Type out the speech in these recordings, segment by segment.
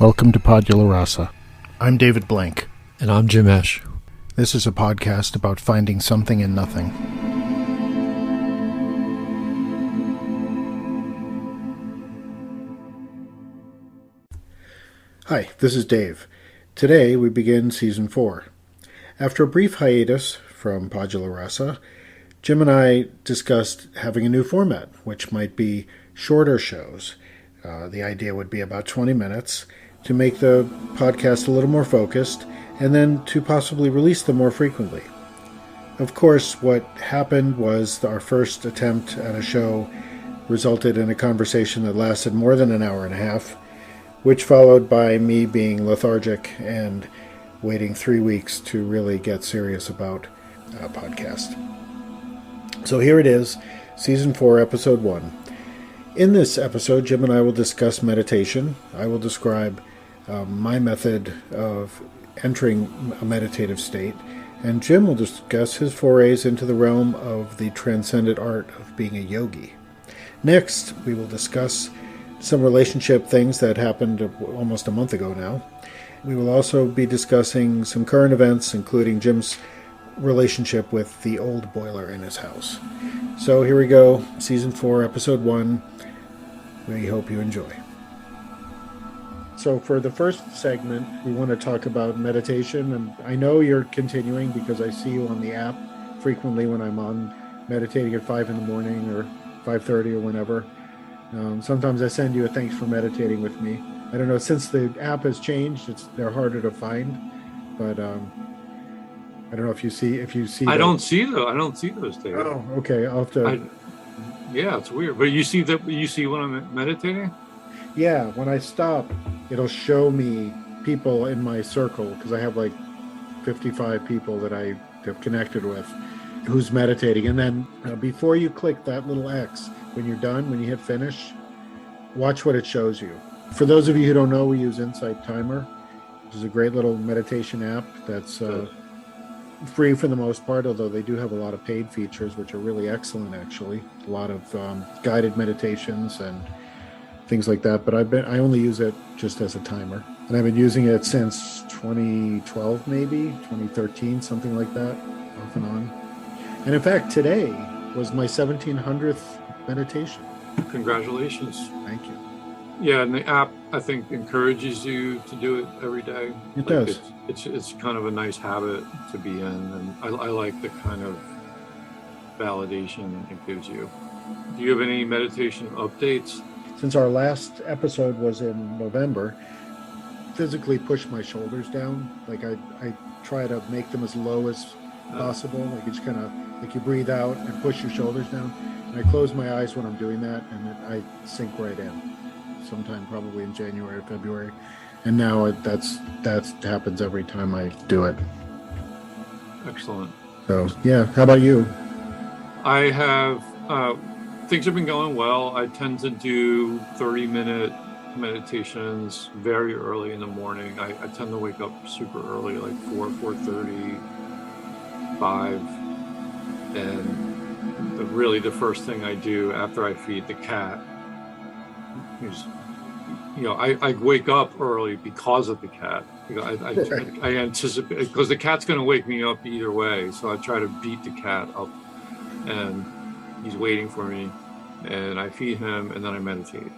Welcome to Podula Rasa. I'm David Blank. And I'm Jim Esch. This is a podcast about finding something in nothing. Hi, this is Dave. Today we begin Season 4. After a brief hiatus from Podula Rasa, Jim and I discussed having a new format, which might be shorter shows. The idea would be about 20 minutes to make the podcast a little more focused and then to possibly release them more frequently. Of course, what happened was our first attempt at a show resulted in a conversation that lasted more than an hour and a half, which followed by me being lethargic and waiting 3 weeks to really get serious about a podcast. So here it is, Season 4, Episode 1. In this episode, Jim and I will discuss meditation. I will describe my method of entering a meditative state, and Jim will discuss his forays into the realm of the transcendent art of being a yogi. Next, we will discuss some relationship things that happened almost a month ago now. We will also be discussing some current events, including Jim's relationship with the old boiler in his house. So here we go, Season 4, Episode 1. We hope you enjoy. So for the first segment, we want to talk about meditation, and I know you're continuing because I see you on the app frequently when I'm on meditating at 5 in the morning or 5:30 or whenever. Sometimes I send you a thanks for meditating with me. I don't know, since the app has changed, they're harder to find, but I don't know if you see. I don't see those, David. Oh, okay. I'll have to. Yeah, it's weird. But you see when I'm meditating? Yeah, when I stop, it'll show me people in my circle, because I have like 55 people that I have connected with who's meditating. And then before you click that little X, when you're done, when you hit finish, watch what it shows you. For those of you who don't know, we use Insight Timer, which is a great little meditation app that's free for the most part, although they do have a lot of paid features, which are really excellent, actually. A lot of guided meditations and things like that. But I only use it just as a timer. And I've been using it since 2012, maybe, 2013, something like that, off and on. And in fact, today was my 1700th meditation. Congratulations. Thank you. Yeah, and the app, I think, encourages you to do it every day. It does. It's kind of a nice habit to be in, and I like the kind of validation it gives you. Do you have any meditation updates? Since our last episode was in November, physically push my shoulders down. Like I try to make them as low as possible. Like it's kind of like you breathe out and push your shoulders down. And I close my eyes when I'm doing that, and I sink right in. Sometime probably in January or February. And now that happens every time I do it. Excellent. So yeah, how about you? I have things have been going well. I tend to do 30-minute meditations very early in the morning. I tend to wake up super early, like 4:30, 5. And the first thing I do after I feed the cat is, I wake up early because of the cat. I anticipate, because the cat's going to wake me up either way. So I try to beat the cat up, and he's waiting for me, and I feed him, and then I meditate.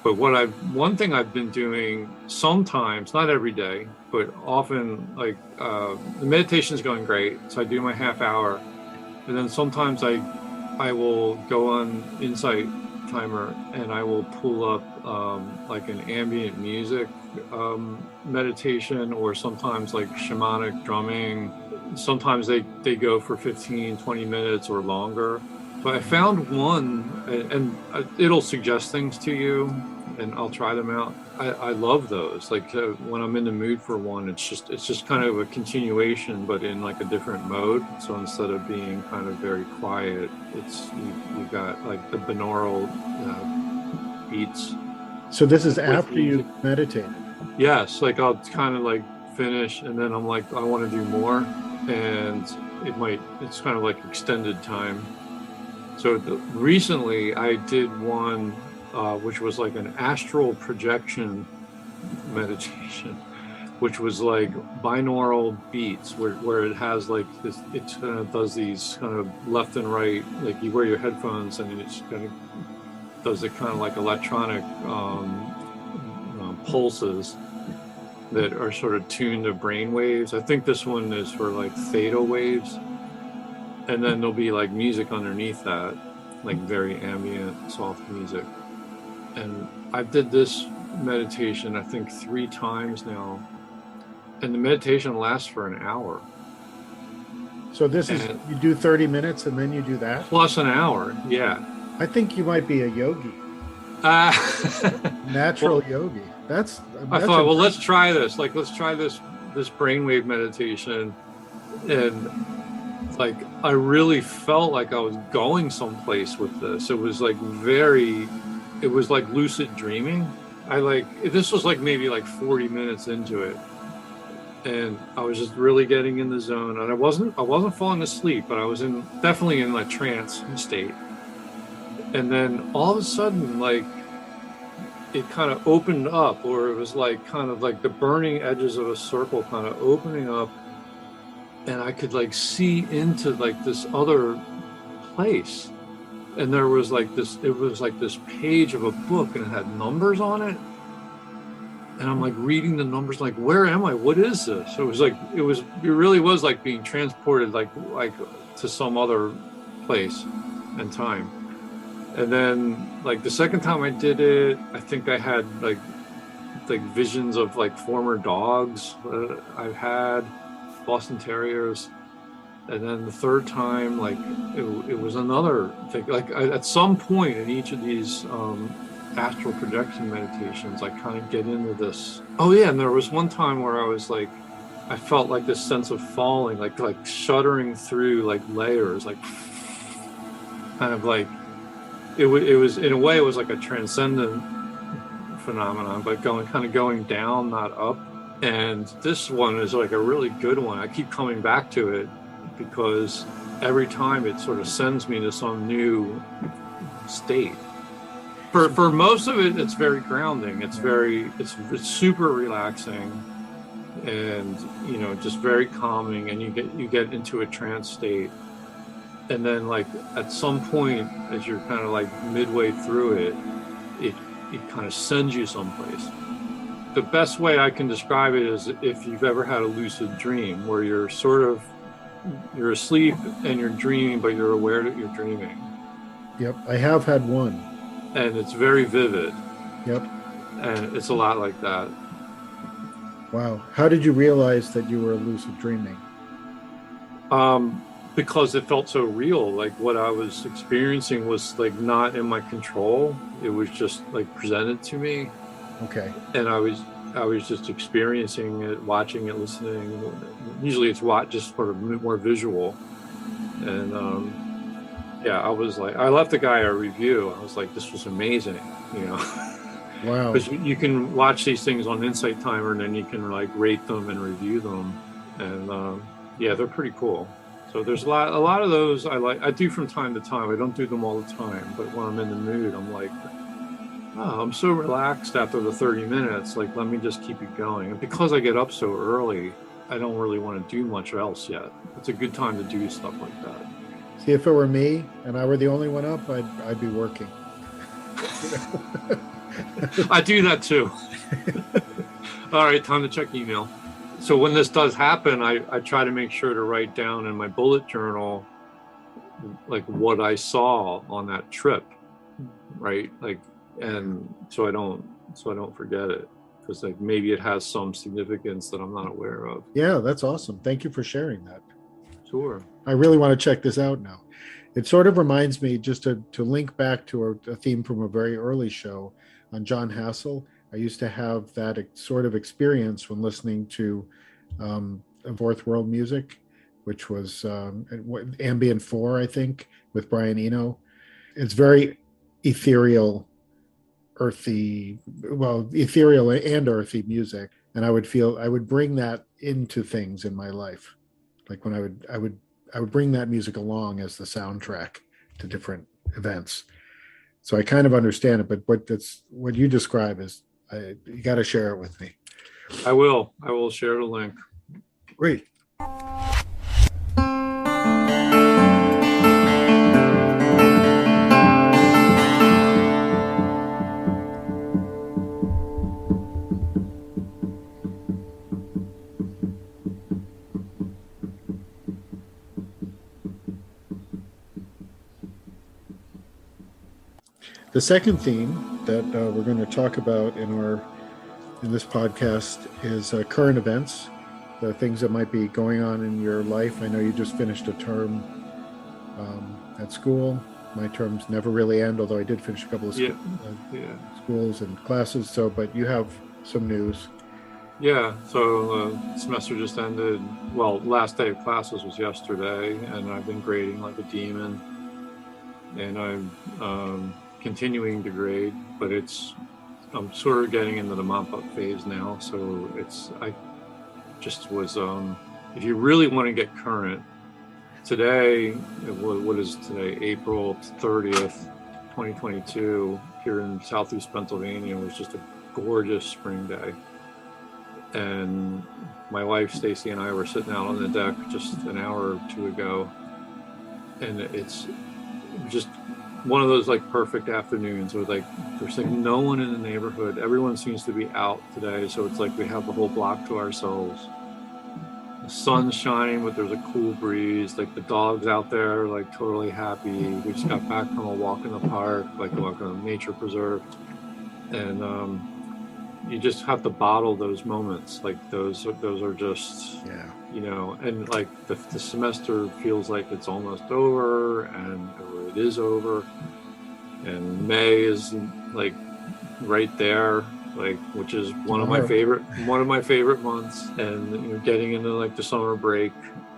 But one thing I've been doing sometimes, not every day, but often, like the meditation is going great, so I do my half hour, and then sometimes I will go on Insight Timer and I will pull up like an ambient music meditation, or sometimes like shamanic drumming. Sometimes they go for 15-20 minutes or longer. But I found one, and it'll suggest things to you, and I'll try them out. I love those. Like when I'm in the mood for one, it's just kind of a continuation, but in like a different mode. So instead of being kind of very quiet, you've got like the binaural beats. So this is after you meditated? Yes, like I'll kind of like finish, and then I'm like, I want to do more, and it's kind of like extended time. So recently I did one which was like an astral projection meditation, which was like binaural beats, where it has like this, it kind of does these kind of left and right, like you wear your headphones and it's kind of does it kind of like electronic pulses that are sort of tuned to brain waves. I think this one is for like theta waves, and then there'll be like music underneath that, like very ambient, soft music. And I did this meditation, I think 3 times now, and the meditation lasts for an hour. So this is, you do 30 minutes and then you do that? Plus an hour, yeah. I think you might be a yogi. Natural yogi. That's I thought, well, let's try this. Like, let's try this brainwave meditation. And like, I really felt like I was going someplace with this. It was like it was like lucid dreaming. This was like maybe like 40 minutes into it. And I was just really getting in the zone. And I wasn't falling asleep, but I was definitely in a trance state. And then all of a sudden, like, it kind of opened up, or it was like kind of like the burning edges of a circle kind of opening up, and I could like see into like this other place. And there was like this, it was like this page of a book, and it had numbers on it. And I'm like reading the numbers, like, where am I? What is this? So it really was like being transported like to some other place and time. And then like the second time I did it, I think I had like visions of like former dogs I've had, Boston Terriers. And then the third time, like it was another thing. Like at some point in each of these astral projection meditations, I kind of get into this. Oh yeah, and there was one time where I was like, I felt like this sense of falling, like shuddering through like layers, like kind of like it was in a way it was like a transcendent phenomenon, but going down, not up. And this one is like a really good one. I keep coming back to it because every time it sort of sends me to some new state. For most of it, it's very grounding. It's super relaxing, and just very calming. And you get into a trance state. And then like at some point, as you're kind of like midway through it, it kind of sends you someplace. The best way I can describe it is if you've ever had a lucid dream where you're asleep and you're dreaming, but you're aware that you're dreaming. Yep, I have had one. And it's very vivid. Yep. And it's a lot like that. Wow. How did you realize that you were lucid dreaming? Because it felt so real. Like what I was experiencing was like not in my control. It was just like presented to me. Okay. And I was just experiencing it, watching it, listening. Usually it's just sort of more visual. And yeah, I was like, I left the guy a review. I was like, this was amazing, Wow. Because you can watch these things on Insight Timer, and then you can like rate them and review them. And yeah, they're pretty cool. So there's a lot of those I do from time to time. I don't do them all the time, but when I'm in the mood, I'm like, oh, I'm so relaxed after the 30 minutes. Like, let me just keep it going. And because I get up so early, I don't really want to do much else yet. It's a good time to do stuff like that. See, if it were me and I were the only one up, I'd be working. I do that too. All right, time to check email. So when this does happen, I try to make sure to write down in my bullet journal like what I saw on that trip, right? Like, and so I don't forget it, because like maybe it has some significance that I'm not aware of. Yeah, that's awesome. Thank you for sharing that. Sure. I really want to check this out now. It sort of reminds me, just to link back to a theme from a very early show on John Hassel. I used to have that sort of experience when listening to Fourth World music, which was Ambient 4, I think, with Brian Eno. It's very ethereal and earthy music. And I would bring that into things in my life. Like when I would bring that music along as the soundtrack to different events. So I kind of understand it, but what you describe is You got to share it with me. I will. I will share the link. Great. The second theme that we're going to talk about in this podcast is current events, the things that might be going on in your life. I know you just finished a term at school. My terms never really end, although I did finish a couple of schools and classes. So, but you have some news. Yeah, so semester just ended. Well, last day of classes was yesterday, and I've been grading like a demon. And I'm continuing to grade, but I'm sort of getting into the mop-up phase now. So I just was, if you really want to get current, today, what is today, April 30th, 2022, here in Southeast Pennsylvania, was just a gorgeous spring day. And my wife, Stacy, and I were sitting out on the deck just an hour or two ago. And it's just one of those like perfect afternoons where like there's like no one in the neighborhood. Everyone seems to be out today. So it's like we have the whole block to ourselves. The sun's shining, but there's a cool breeze. Like the dog's out there, like totally happy. We just got back from a walk in the park, like a walk on a nature preserve. And you just have to bottle those moments. Like those are just, you know, and like the semester feels like it's almost over, and it is over. And May is like right there, like, which is one of my favorite months. And you know, getting into like the summer break,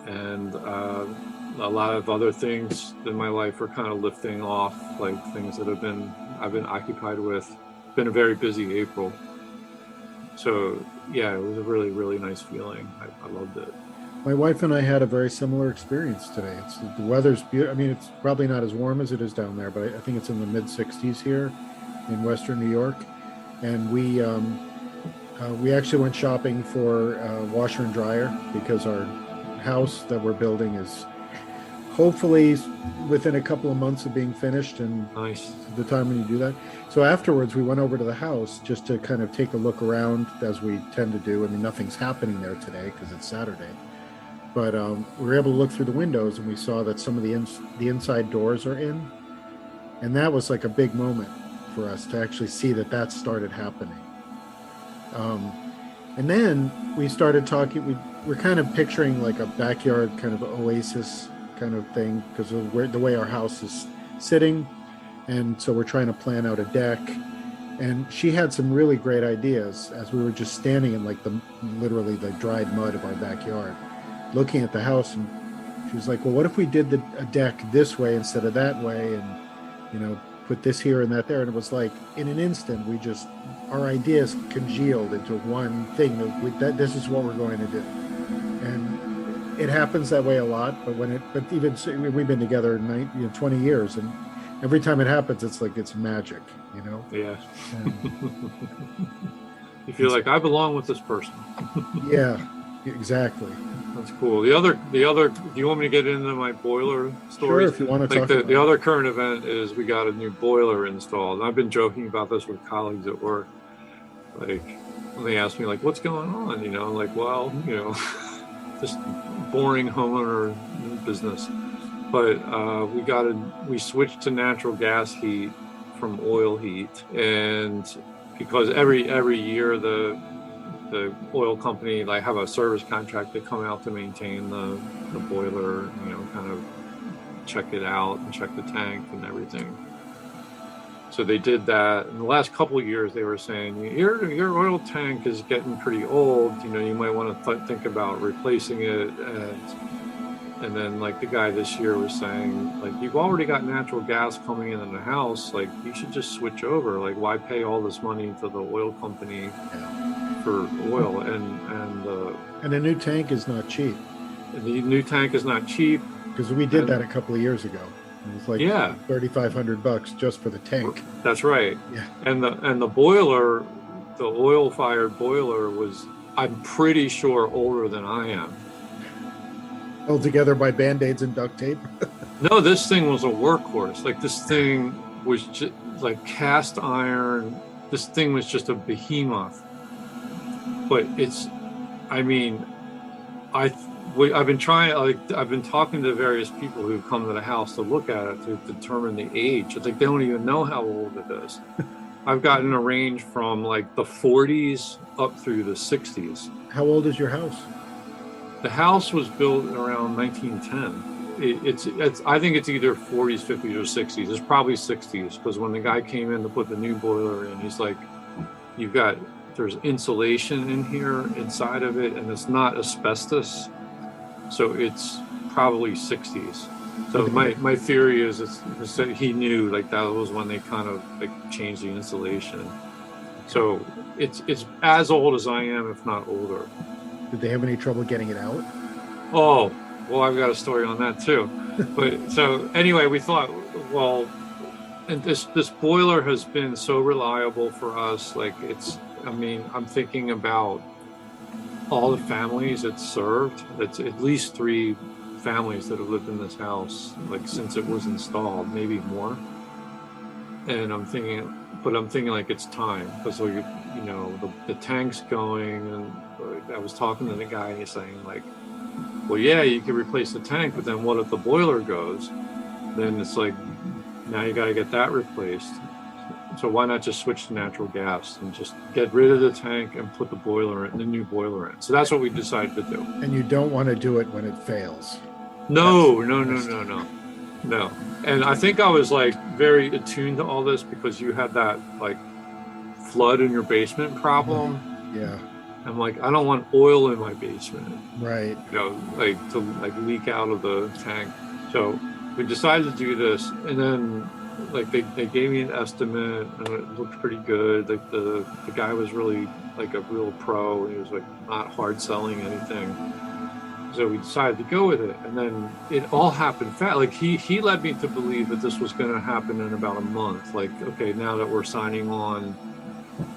and a lot of other things in my life are kind of lifting off, like things that I've been occupied with. It's been a very busy April. So yeah, it was a really, really nice feeling. I loved it. My wife and I had a very similar experience today. The weather's beautiful. I mean, it's probably not as warm as it is down there, but I think it's in the mid 60s here in Western New York. And we actually went shopping for washer and dryer, because our house that we're building is hopefully within a couple of months of being finished, and nice. The time when you do that. So afterwards, we went over to the house just to kind of take a look around, as we tend to do. I mean, nothing's happening there today because it's Saturday, but we were able to look through the windows, and we saw that some of the inside doors are in, and that was like a big moment for us to actually see that started happening. And then we started talking. We're kind of picturing like a backyard kind of oasis kind of thing, because of the way our house is sitting. And so we're trying to plan out a deck. And she had some really great ideas as we were just standing in like literally the dried mud of our backyard, looking at the house. And she was like, well, what if we did a deck this way instead of that way? And, you know, put this here and that there. And it was like, in an instant, our ideas congealed into one thing that this is what we're going to do. And it happens that way a lot, but we've been together 20 years, and every time it happens, it's like it's magic, you know? Yeah. You feel like I belong with this person. Yeah, exactly. That's cool. The other. Do you want me to get into my boiler story? Sure, if you want to talk about the other current event is we got a new boiler installed. And I've been joking about this with colleagues at work. Like, when they ask me, like, what's going on? You know, I'm like, well, you know, just boring homeowner business. But we switched to natural gas heat from oil heat, and because every year the oil company, like, have a service contract, they come out to maintain the boiler, you know, kind of check it out and check the tank and everything. So they did that. In the last couple of years, they were saying, your oil tank is getting pretty old. You know, you might want to think about replacing it. And then, like, the guy this year was saying, like, you've already got natural gas coming in the house. Like, you should just switch over. Like, why pay all this money to the oil company for oil? And a new tank is not cheap. The new tank is not cheap. Because we did that a couple of years ago. It was like $3,500 just for the tank. That's right. Yeah. And the boiler the oil-fired boiler was, I'm pretty sure, older than I am. Held together by band-aids and duct tape. No, this thing was a workhorse. Like this thing was just like cast iron. This thing was just a behemoth. But it's, I mean, I've been trying, like, I've been talking to various people who come to the house to look at it to determine the age. It's like they don't even know how old it is. I've gotten a range from like the 40s up through the 60s. How old is your house? The house was built around 1910. It's I think it's either 40s, 50s, or 60s. It's probably 60s, because when the guy came in to put the new boiler in, he's like, there's insulation in here inside of it, and it's not asbestos, so it's probably 60s. So my theory is it's that he knew, like, that was when they kind of like changed the insulation. So it's as old as I am, if not older. Did they have any trouble getting it out? Oh, well, I've got a story on that too. But so anyway, we thought, well, and this boiler has been so reliable for us. Like, I mean, I'm thinking about all the families it's served. It's at least 3 families that have lived in this house, like, since it was installed, maybe more. And I'm thinking like it's time, because, like, you know, the tank's going, and I was talking to the guy, and he's saying, like, well, yeah, you can replace the tank, but then what if the boiler goes? Then it's like, now you got to get that replaced. So why not just switch to natural gas and just get rid of the tank and put the new boiler in? So that's what we decided to do. And you don't want to do it when it fails. No. And I think I was like very attuned to all this because you had that like flood in your basement problem. Yeah. I'm like, I don't want oil in my basement. Right. You know, like to like leak out of the tank. So we decided to do this, and then like they gave me an estimate, and it looked pretty good. Like the guy was really like a real pro. He was like not hard selling anything. So we decided to go with it, and then it all happened fast. Like he led me to believe that this was going to happen in about a month. Like, okay, now that we're signing on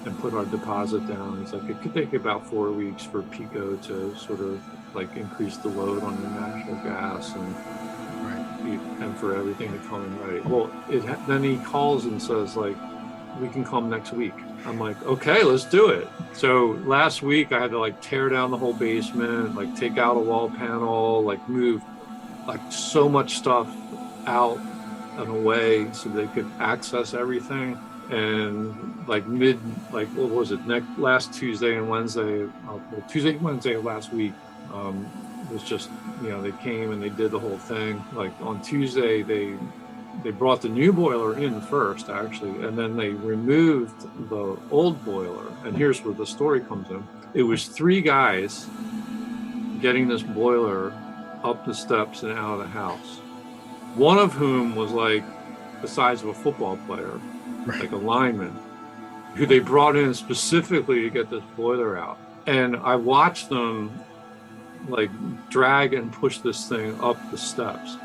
and put our deposit down, he's like, it could take about 4 weeks for Pico to sort of like increase the load on the natural gas and for everything to come in right. Well, then he calls and says, like, we can come next week. I'm like, okay, let's do it. So last week I had to like tear down the whole basement, like take out a wall panel, like move like so much stuff out and away so they could access everything. And like what was it, last Tuesday and Wednesday, Tuesday and Wednesday of last week, was just, you know, they came and they did the whole thing. Like on Tuesday, they brought the new boiler in first, actually, and then they removed the old boiler. And here's where the story comes in. It was 3 guys getting this boiler up the steps and out of the house. One of whom was like the size of a football player, like a lineman, who they brought in specifically to get this boiler out. And I watched them like drag and push this thing up the steps.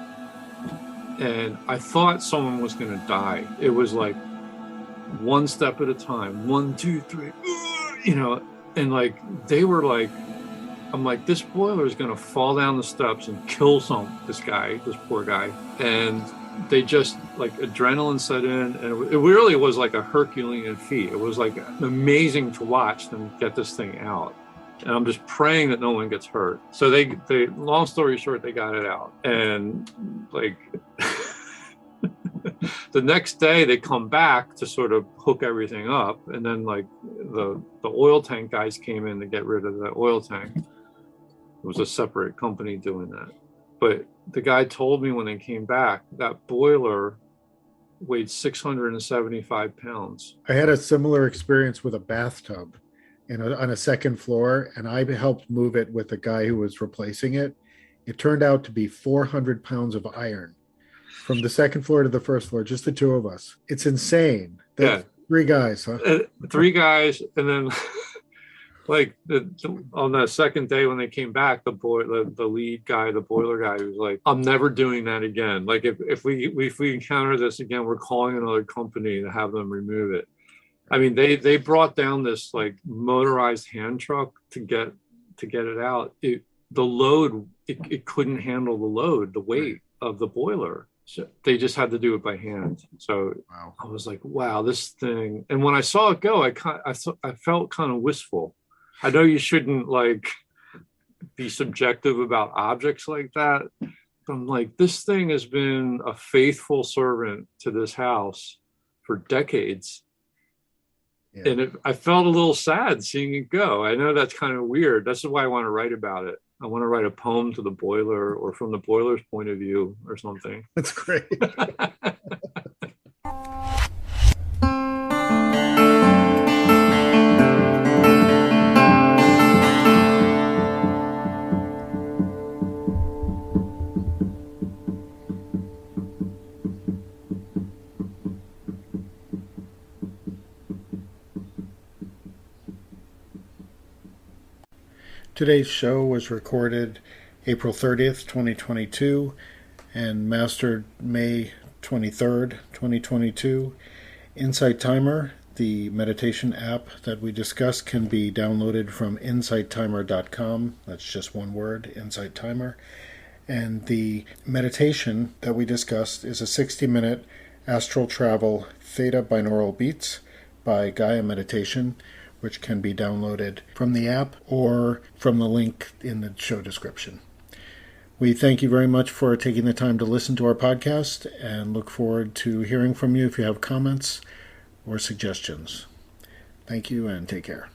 And I thought someone was going to die. It was like one step at a time, 1, 2, 3, you know, and like they were like, I'm like, this boiler is going to fall down the steps and kill this poor guy. And they just like adrenaline set in, and it really was like a Herculean feat. It was like amazing to watch them get this thing out. And I'm just praying that no one gets hurt. So they long story short, they got it out. And like the next day they come back to sort of hook everything up. And then like the oil tank guys came in to get rid of the oil tank. It was a separate company doing that. But the guy told me when they came back, that boiler weighed 675 pounds. I had a similar experience with a bathtub on a second floor, and I helped move it with the guy who was replacing it. It turned out to be 400 pounds of iron from the second floor to the first floor, just the 2 of us. It's insane. Yeah. 3 guys, huh? 3 guys, and then like on the second day when they came back, the lead guy, the boiler guy, was like, I'm never doing that again. Like if we encounter this again, we're calling another company to have them remove it. I mean, they brought down this like motorized hand truck to get it out. The load, it couldn't handle the load, the weight of the boiler. So they just had to do it by hand. So Wow. I was like, wow, this thing. And when I saw it go, I felt kind of wistful. I know you shouldn't like be subjective about objects like that. But I'm like, this thing has been a faithful servant to this house for decades. Yeah. And I felt a little sad seeing it go. I know that's kind of weird. That's why I want to write about it. I want to write a poem to the boiler, or from the boiler's point of view, or something. That's great. Today's show was recorded April 30th, 2022, and mastered May 23rd, 2022. Insight Timer, the meditation app that we discussed, can be downloaded from insighttimer.com. That's just one word, Insight Timer. And the meditation that we discussed is a 60-minute astral travel theta binaural beats by Gaia Meditation, which can be downloaded from the app or from the link in the show description. We thank you very much for taking the time to listen to our podcast and look forward to hearing from you if you have comments or suggestions. Thank you and take care.